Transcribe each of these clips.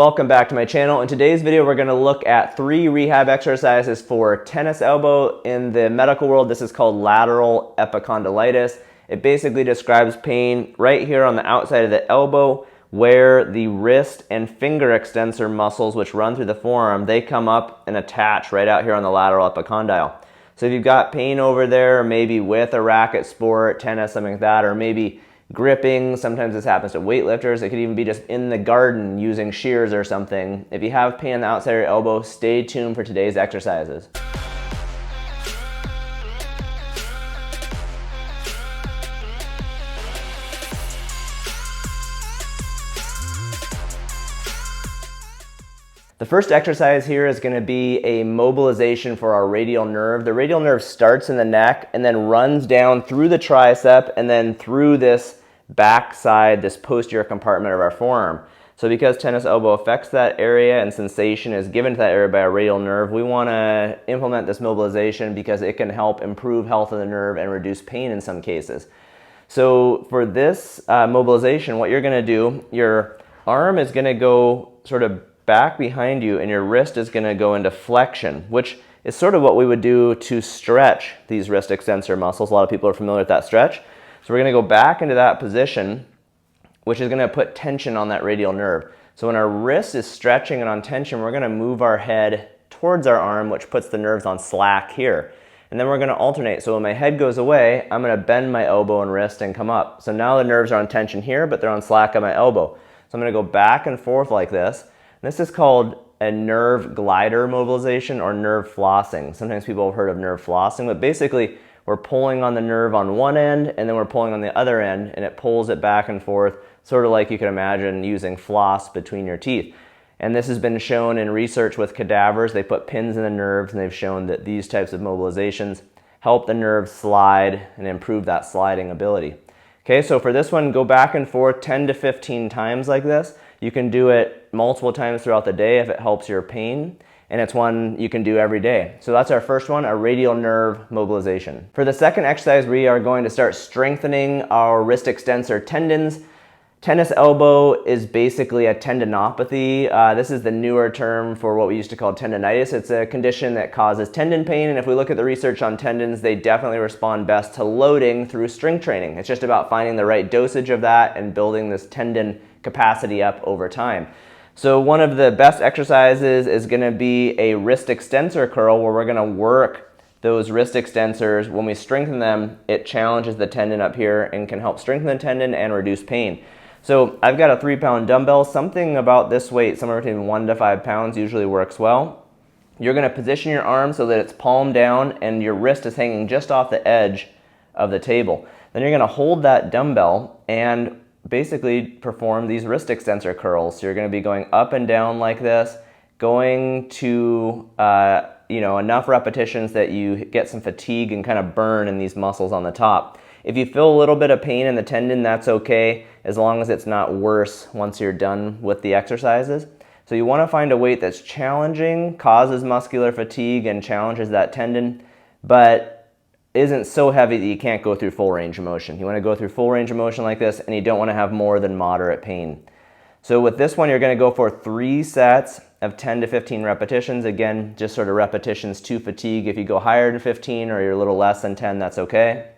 Welcome back to my channel. In today's video, we're going to look at 3 rehab exercises for tennis elbow. In the medical world, this is called lateral epicondylitis. It basically describes pain right here on the outside of the elbow where the wrist and finger extensor muscles, which run through the forearm, they come up and attach right out here on the lateral epicondyle. So if you've got pain over there, maybe with a racket sport, tennis, something like that, or maybe gripping, sometimes this happens to weightlifters. It could even be just in the garden using shears or something. If you have pain on the outside of your elbow, stay tuned for today's exercises. The first exercise here is going to be a mobilization for our radial nerve. The radial nerve starts in the neck and then runs down through the tricep and then through this backside, this posterior compartment of our forearm. So because tennis elbow affects that area and sensation is given to that area by a radial nerve, we want to implement this mobilization because it can help improve health of the nerve and reduce pain in some cases. So for this mobilization, what you're going to do, your arm is going to go sort of back behind you and your wrist is going to go into flexion, which is sort of what we would do to stretch these wrist extensor muscles. A lot of people are familiar with that stretch. So we're going to go back into that position, which is going to put tension on that radial nerve. So when our wrist is stretching and on tension, we're going to move our head towards our arm, which puts the nerves on slack here. And then we're going to alternate. So when my head goes away, I'm going to bend my elbow and wrist and come up. So now the nerves are on tension here, but they're on slack on my elbow. So I'm going to go back and forth like this. And this is called a nerve glider mobilization or nerve flossing. Sometimes people have heard of nerve flossing, but basically we're pulling on the nerve on one end and then we're pulling on the other end and it pulls it back and forth, sort of like you can imagine using floss between your teeth. And this has been shown in research with cadavers. They put pins in the nerves and they've shown that these types of mobilizations help the nerves slide and improve that sliding ability. Okay, so for this one, go back and forth 10 to 15 times like this. You can do it multiple times throughout the day if it helps your pain. And it's one you can do every day. So that's our first one, a radial nerve mobilization. For the second exercise, we are going to start strengthening our wrist extensor tendons. Tennis elbow is basically a tendinopathy. This is the newer term for what we used to call tendinitis. It's a condition that causes tendon pain, and if we look at the research on tendons, they definitely respond best to loading through strength training. It's just about finding the right dosage of that and building this tendon capacity up over time. So one of the best exercises is going to be a wrist extensor curl where we're going to work those wrist extensors. When we strengthen them, it challenges the tendon up here and can help strengthen the tendon and reduce pain. So I've got a 3-pound dumbbell. Something about this weight, somewhere between 1 to 5 pounds, usually works well. You're going to position your arm so that it's palm down and your wrist is hanging just off the edge of the table. Then you're going to hold that dumbbell and basically perform these wrist extensor curls. So you're going to be going up and down like this, going to enough repetitions that you get some fatigue and kind of burn in these muscles on the top. If you feel a little bit of pain in the tendon, that's okay, as long as it's not worse once you're done with the exercises. So you want to find a weight that's challenging, causes muscular fatigue, and challenges that tendon, but isn't so heavy that you can't go through full range of motion. You want to go through full range of motion like this, and you don't want to have more than moderate pain. So with this one, you're going to go for 3 sets of 10 to 15 repetitions. Again, just sort of repetitions to fatigue. If you go higher than 15 or you're a little less than 10, that's okay.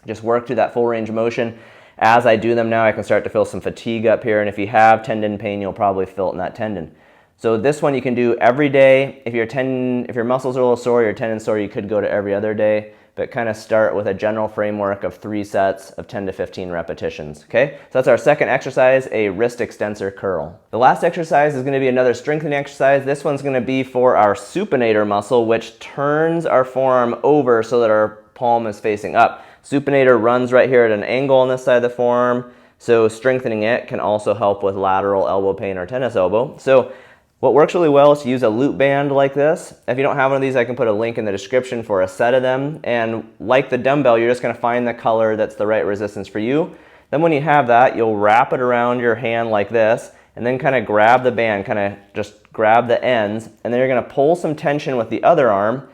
Just work through that full range of motion. As I do them now, I can start to feel some fatigue up here, and if you have tendon pain, you'll probably feel it in that tendon. So this one you can do every day. If your muscles are a little sore, your tendon's sore, you could go to every other day. But kind of start with a general framework of 3 sets of 10 to 15 repetitions, okay? So that's our second exercise, a wrist extensor curl. The last exercise is going to be another strengthening exercise. This one's going to be for our supinator muscle, which turns our forearm over so that our palm is facing up. Supinator runs right here at an angle on this side of the forearm, so strengthening it can also help with lateral elbow pain or tennis elbow. So what works really well is to use a loop band like this. If you don't have one of these, I can put a link in the description for a set of them. And like the dumbbell, you're just going to find the color that's the right resistance for you. Then when you have that, you'll wrap it around your hand like this, and then kind of grab the band, kind of just grab the ends, and then you're going to pull some tension with the other arm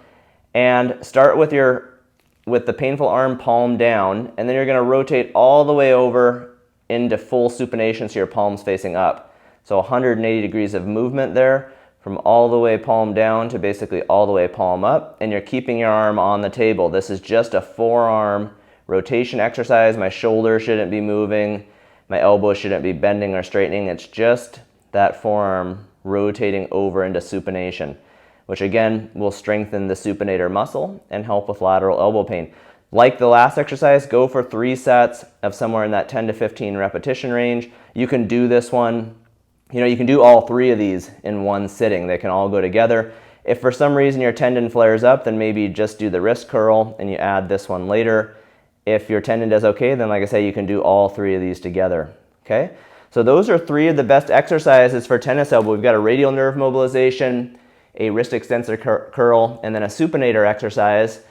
and start with the painful arm palm down, and then you're going to rotate all the way over into full supination so your palm's facing up. So 180 degrees of movement there from all the way palm down to basically all the way palm up, and you're keeping your arm on the table. This is just a forearm rotation exercise. My shoulder shouldn't be moving. My elbow shouldn't be bending or straightening. It's just that forearm rotating over into supination, which again will strengthen the supinator muscle and help with lateral elbow pain. Like the last exercise, go for 3 sets of somewhere in that 10 to 15 repetition range. You can do this one, you can do all 3 of these in one sitting. They can all go together. If for some reason your tendon flares up, then maybe just do the wrist curl and you add this one later. If your tendon does okay, then like I say, you can do all 3 of these together, okay? So those are 3 of the best exercises for tennis elbow. We've got a radial nerve mobilization, a wrist extensor curl, and then a supinator exercise.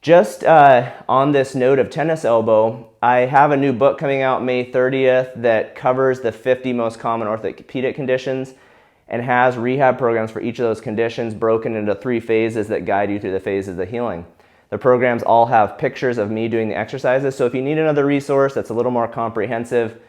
Just on this note of tennis elbow, I have a new book coming out May 30th that covers the 50 most common orthopedic conditions and has rehab programs for each of those conditions broken into 3 phases that guide you through the phases of healing. The programs all have pictures of me doing the exercises, so if you need another resource that's a little more comprehensive,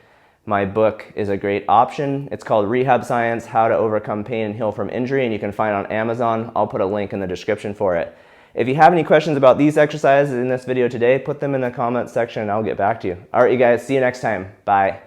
my book is a great option. It's called Rehab Science: How to Overcome Pain and Heal from Injury, and you can find it on Amazon. I'll put a link in the description for it. If you have any questions about these exercises in this video today, put them in the comments section and I'll get back to you. All right, you guys, see you next time. Bye.